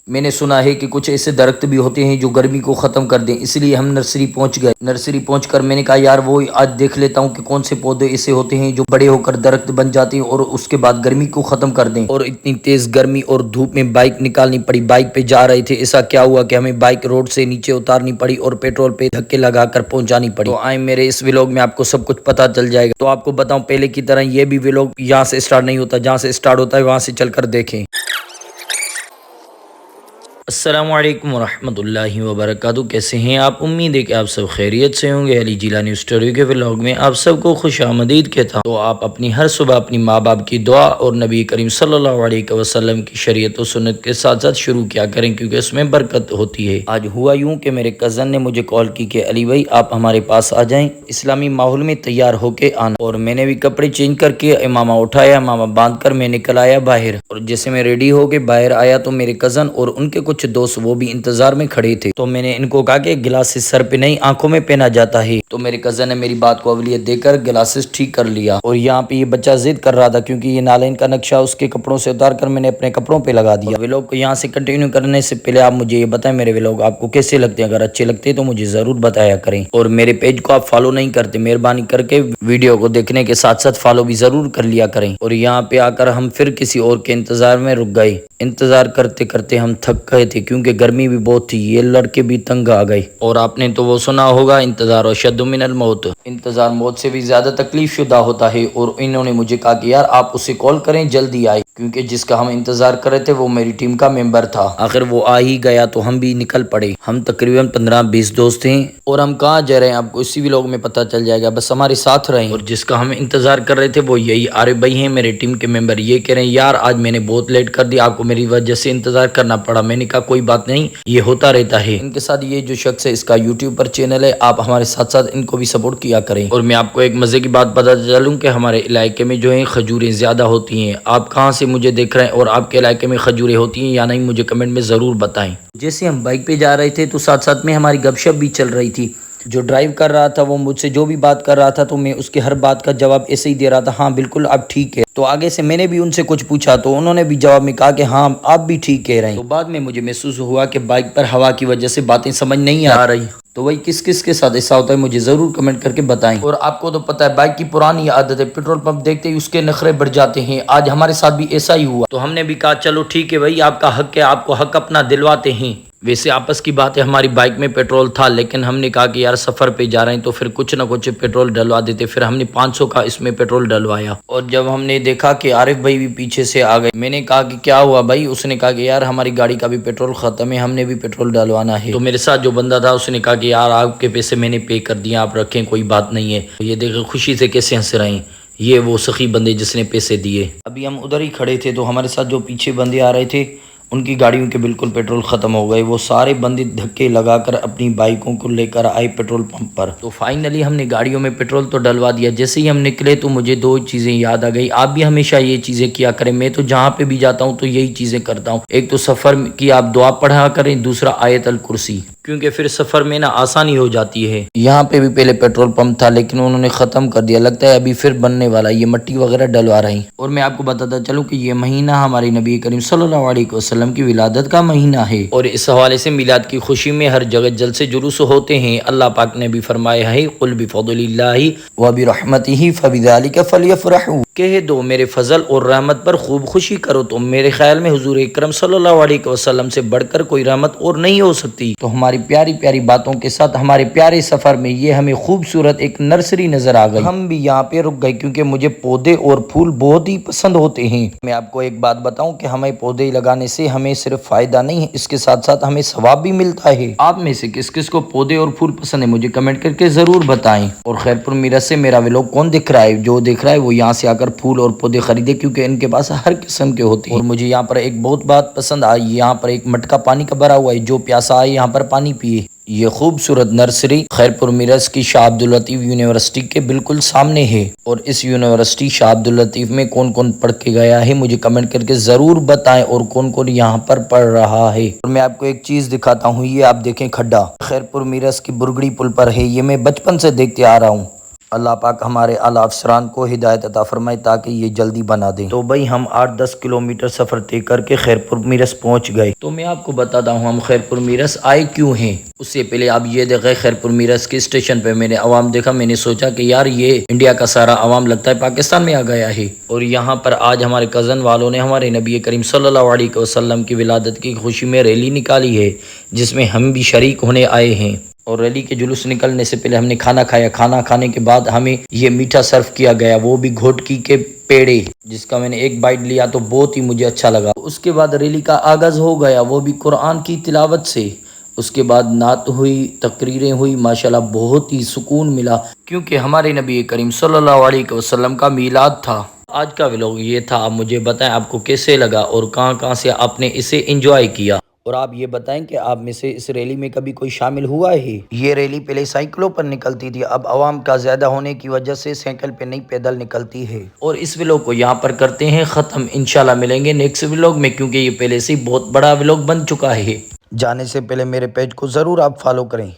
میں نے سنا ہے کہ کچھ ایسے درخت بھی ہوتے ہیں جو گرمی کو ختم کر دیں، اس لیے ہم نرسری پہنچ گئے۔ نرسری پہنچ کر میں نے کہا یار وہ آج دیکھ لیتا ہوں کہ کون سے پودے ایسے ہوتے ہیں جو بڑے ہو کر درخت بن جاتے ہیں اور اس کے بعد گرمی کو ختم کر دیں۔ اور اتنی تیز گرمی اور دھوپ میں بائک نکالنی پڑی، بائک پہ جا رہے تھے، ایسا کیا ہوا کہ ہمیں بائک روڈ سے نیچے اتارنی پڑی اور پیٹرول پہ دھکے لگا کر پہنچانی پڑی۔ تو آئیں میرے اس ویلوگ میں آپ کو سب کچھ پتا چل جائے گا۔ تو آپ کو بتاؤں پہلے کی طرح یہ بھی ویلوگ یہاں سے اسٹارٹ نہیں ہوتا، جہاں سے اسٹارٹ ہوتا ہے وہاں سے چل کر دیکھیں۔ السلام علیکم ورحمۃ اللہ وبرکاتہ، کیسے ہیں آپ؟ امید ہے کہ آپ سب خیریت سے ہوں گے۔ علی جیلانی اسٹوڈیو کے ولاگ میں آپ سب کو خوش آمدید کہتا ہوں۔ تو آپ اپنی ہر صبح اپنی ماں باپ کی دعا اور نبی کریم صلی اللہ علیہ وسلم کی شریعت و سنت کے ساتھ ساتھ شروع کیا کریں، کیونکہ اس میں برکت ہوتی ہے۔ آج ہوا یوں کہ میرے کزن نے مجھے کال کی کہ علی بھائی آپ ہمارے پاس آ جائیں، اسلامی ماحول میں تیار ہو کے آنا۔ اور میں نے بھی کپڑے چینج کر کے امامہ اٹھایا، امامہ باندھ کر میں نکل آیا باہر۔ اور جیسے میں ریڈی ہو کے باہر آیا تو میرے کزن اور ان کے کچھ دوست وہ بھی انتظار میں کھڑے تھے۔ تو میں نے ان کو کہا کہ گلاسز سر پہ نہیں آنکھوں میں پہنا جاتا ہے۔ تو میرے کزن نے میری بات کو اولویت دے کر گلاسز ٹھیک کر لیا۔ اور یہاں پہ یہ بچہ ضد کر رہا تھا کیونکہ یہ نالین کا نقشہ اس کے کپڑوں سے اتار کر میں نے اپنے کپڑوں پہ لگا دیا۔ ویلوگ کو یہاں سے کنٹینیو کرنے سے پہلے آپ مجھے یہ بتائیں میرے ویلوگ آپ کو کیسے لگتے ہیں؟ اگر اچھے لگتے ہیں تو مجھے ضرور بتایا کریں۔ اور میرے پیج کو آپ فالو نہیں کرتے، مہربانی کر کے ویڈیو کو دیکھنے کے ساتھ ساتھ فالو بھی ضرور کر لیا کریں۔ اور یہاں پہ آ کر ہم پھر کسی اور کے انتظار میں رک گئے۔ انتظار کرتے کرتے ہم تھک گئے تھے کیونکہ گرمی بھی بہت تھی، یہ لڑکے بھی تنگ آ گئے۔ اور آپ نے تو وہ سنا ہوگا انتظار اشد من الموت، انتظار موت سے بھی زیادہ تکلیف شدہ ہوتا ہے۔ اور انہوں نے مجھے کہا کہ یار آپ اسے کال کریں جلدی آئے، کیونکہ جس کا ہم انتظار کر رہے تھے وہ میری ٹیم کا ممبر تھا۔ آخر وہ آ ہی گیا تو ہم بھی نکل پڑے۔ ہم تقریباً 15-20 دوست ہیں اور ہم کہاں جا رہے ہیں آپ کو اسی ویلوگ میں پتہ چل جائے گا، بس ہمارے ساتھ رہیں۔ اور جس کا ہم انتظار کر رہے تھے وہ یہی عارف بھائی ہیں، میرے ٹیم کے ممبر۔ یہ کہہ رہے ہیں یار آج میں نے بہت لیٹ کر دیا، آپ کو میری وجہ سے انتظار کرنا پڑا۔ میں نے کہا کوئی بات نہیں، یہ ہوتا رہتا ہے۔ ان کے ساتھ یہ جو شخص ہے اس کا یوٹیوب پر چینل ہے، آپ ہمارے ساتھ ساتھ ان کو بھی سپورٹ کیا کریں۔ اور میں آپ کو ایک مزے کی بات بتا چلوں کہ ہمارے علاقے میں جو ہے کھجوریں زیادہ ہوتی ہیں۔ آپ کہاں سے مجھے دیکھ رہے ہیں اور آپ کے علاقے میں کھجوریں ہوتی ہیں یا نہیں مجھے کمنٹ میں ضرور بتائیں۔ جیسے ہم بائک پہ جا رہے تھے تو ساتھ ساتھ میں ہماری گپ شپ بھی چل رہی تھی۔ جو ڈرائیو کر رہا تھا وہ مجھ سے جو بھی بات کر رہا تھا تو میں اس کے ہر بات کا جواب ایسے ہی دے رہا تھا، ہاں بالکل آپ ٹھیک ہے۔ تو آگے سے میں نے بھی ان سے کچھ پوچھا تو انہوں نے بھی جواب میں کہا کہ ہاں آپ بھی ٹھیک کہہ رہے ہیں۔ تو بعد میں مجھے محسوس ہوا کہ بائک پر ہوا کی وجہ سے باتیں سمجھ نہیں آ رہی۔ تو وہی کس کس کے ساتھ ایسا ہوتا ہے مجھے ضرور کمنٹ کر کے بتائیں۔ اور آپ کو تو پتہ ہے بائک کی پرانی عادت ہے، پیٹرول پمپ دیکھتے ہی اس کے نخرے بڑھ جاتے ہیں۔ آج ہمارے ساتھ بھی ایسا ہی ہوا تو ہم نے بھی کہا چلو ٹھیک ہے بھائی، آپ کا حق ہے، آپ کو حق اپنا دلواتے ہیں۔ ویسے آپس کی بات ہے، ہماری بائک میں پیٹرول تھا لیکن ہم نے کہا کہ یار سفر پہ جا رہے ہیں تو پھر کچھ نہ کچھ پیٹرول ڈلوا دیتے۔ پھر ہم نے 500 کا اس میں پیٹرول ڈلوایا۔ اور جب ہم نے دیکھا کہ عارف بھائی بھی پیچھے سے آ گئے، میں نے کہا کہ کیا ہوا بھائی؟ اس نے کہا کہ یار ہماری گاڑی کا بھی پیٹرول ختم ہے، ہم نے بھی پیٹرول ڈلوانا ہے۔ تو میرے ساتھ جو بندہ تھا اس نے کہا کہ یار آپ کے پیسے میں نے پے کر دیے، آپ رکھیں کوئی بات نہیں ہے۔ یہ دیکھیں خوشی سے کیسے ہنس رہے ہیں، یہ وہ سخی بندے جس نے پیسے دیے۔ ابھی ہم ادھر ہی کھڑے تھے تو ہمارے ساتھ جو پیچھے بندے آ رہے تھے ان کی گاڑیوں کے بالکل پیٹرول ختم ہو گئے۔ وہ سارے بندے دھکے لگا کر اپنی بائکوں کو لے کر آئے پیٹرول پمپ پر۔ تو فائنلی ہم نے گاڑیوں میں پیٹرول تو ڈلوا دیا۔ جیسے ہی ہم نکلے تو مجھے دو چیزیں یاد آ گئی، آپ بھی ہمیشہ یہ چیزیں کیا کریں۔ میں تو جہاں پہ بھی جاتا ہوں تو یہی چیزیں کرتا ہوں۔ ایک تو سفر کی آپ دعا پڑھا کریں، دوسرا آیت الکرسی، کیونکہ پھر سفر میں نا آسانی ہو جاتی ہے۔ یہاں پہ بھی پہلے پیٹرول پمپ تھا لیکن انہوں نے ختم کر دیا، لگتا ہے ابھی پھر بننے والا، یہ مٹی وغیرہ ڈلوا رہے ہیں۔ اور میں آپ کو بتاتا چلوں کہ یہ مہینہ ہمارے نبی کریم صلی اللہ علیہ وسلم کی ولادت کا مہینہ ہے، اور اس حوالے سے میلاد کی خوشی میں ہر جگہ جلسے جلوس ہوتے ہیں۔ اللہ پاک نے بھی فرمایا ہے قل بفضل اللہ وبرحمتہ فبذلک فلیفرحوا، کہہ دو میرے فضل اور رحمت پر خوب خوشی کرو۔ تو میرے خیال میں حضور اکرم صلی اللہ علیہ وسلم سے بڑھ کر کوئی رحمت اور نہیں ہو سکتی۔ تو ہماری پیاری پیاری باتوں کے ساتھ ہمارے پیارے سفر میں یہ ہمیں خوبصورت ایک نرسری نظر آ گئی۔ ہم بھی یہاں پہ رک گئے کیونکہ مجھے پودے اور پھول بہت ہی پسند ہوتے ہیں۔ میں آپ کو ایک بات بتاؤں کہ ہمیں پودے لگانے سے ہمیں صرف فائدہ نہیں ہے، اس کے ساتھ ساتھ ہمیں ثواب بھی ملتا ہے۔ آپ میں سے کس کس کو پودے اور پھول پسند ہے مجھے کمنٹ کر کے ضرور بتائیں۔ اور خیرپور میرٹھ سے میرا ویلوگ کون دیکھ رہا ہے؟ جو دیکھ رہا ہے وہ یہاں سے آ کر پھول اور پودے خریدے کیونکہ ان کے پاس ہر قسم کے ہوتے ہیں۔ اور مجھے یہاں پر ایک بہت بات پسند آئی، یہاں پر ایک مٹکا پانی کا بھرا ہوا ہے، جو پیاسا آئے یہاں پر پانی پیے۔ یہ خوبصورت نرسری خیرپور میرٹھ کی شاہ عبداللطیف یونیورسٹی کے بالکل سامنے ہے۔ اور اس یونیورسٹی شاہ عبداللطیف میں کون کون پڑھ کے گیا ہے مجھے کمنٹ کر کے ضرور بتائیں، اور کون کون یہاں پر پڑھ رہا ہے۔ اور میں آپ کو ایک چیز دکھاتا ہوں، یہ آپ دیکھیں کھڈا خیرپور میرٹھ کی برگڑی پل پر ہے، یہ میں بچپن سے دیکھتے آ رہا ہوں۔ اللہ پاک ہمارے اعلیٰ افسران کو ہدایت عطا فرمائے تاکہ یہ جلدی بنا دیں۔ تو بھائی ہم 8-10 کلومیٹر سفر طے کر کے خیرپور میرس پہنچ گئے۔ تو میں آپ کو بتاتا ہوں ہم خیرپور میرس آئے کیوں ہیں۔ اس سے پہلے آپ یہ دیکھیں خیرپور میرس کے اسٹیشن پہ میں نے عوام دیکھا، میں نے سوچا کہ یار یہ انڈیا کا سارا عوام لگتا ہے پاکستان میں آ گیا ہے۔ اور یہاں پر آج ہمارے کزن والوں نے ہمارے نبی کریم صلی اللہ علیہ وسلم کی ولادت کی خوشی میں ریلی نکالی ہے، جس میں ہم بھی شریک ہونے آئے ہیں۔ اور ریلی کے جلوس نکلنے سے پہلے ہم نے کھانا کھایا، کھانا کھانے کے بعد ہمیں یہ میٹھا سرو کیا گیا، وہ بھی گھوٹکی کے پیڑے، جس کا میں نے ایک بائٹ لیا تو بہت ہی مجھے اچھا لگا۔ اس کے بعد ریلی کا آغاز ہو گیا، وہ بھی قرآن کی تلاوت سے۔ اس کے بعد نعت ہوئی، تقریریں ہوئی، ماشاءاللہ بہت ہی سکون ملا، کیونکہ ہمارے نبی کریم صلی اللہ علیہ وسلم کا میلاد تھا۔ آج کا ولاگ یہ تھا، آپ مجھے بتائیں آپ کو کیسے لگا اور کہاں کہاں سے آپ نے اسے انجوائے کیا، اور آپ یہ بتائیں کہ آپ میں سے اس ریلی میں کبھی کوئی شامل ہوا ہے۔ یہ ریلی پہلے سائیکلوں پر نکلتی تھی، اب عوام کا زیادہ ہونے کی وجہ سے سائیکل پہ نہیں پیدل نکلتی ہے۔ اور اس ولاگ کو یہاں پر کرتے ہیں ختم، انشاءاللہ ملیں گے نیکسٹ ولاگ میں، کیونکہ یہ پہلے سے بہت بڑا ولاگ بن چکا ہے۔ جانے سے پہلے میرے پیج کو ضرور آپ فالو کریں۔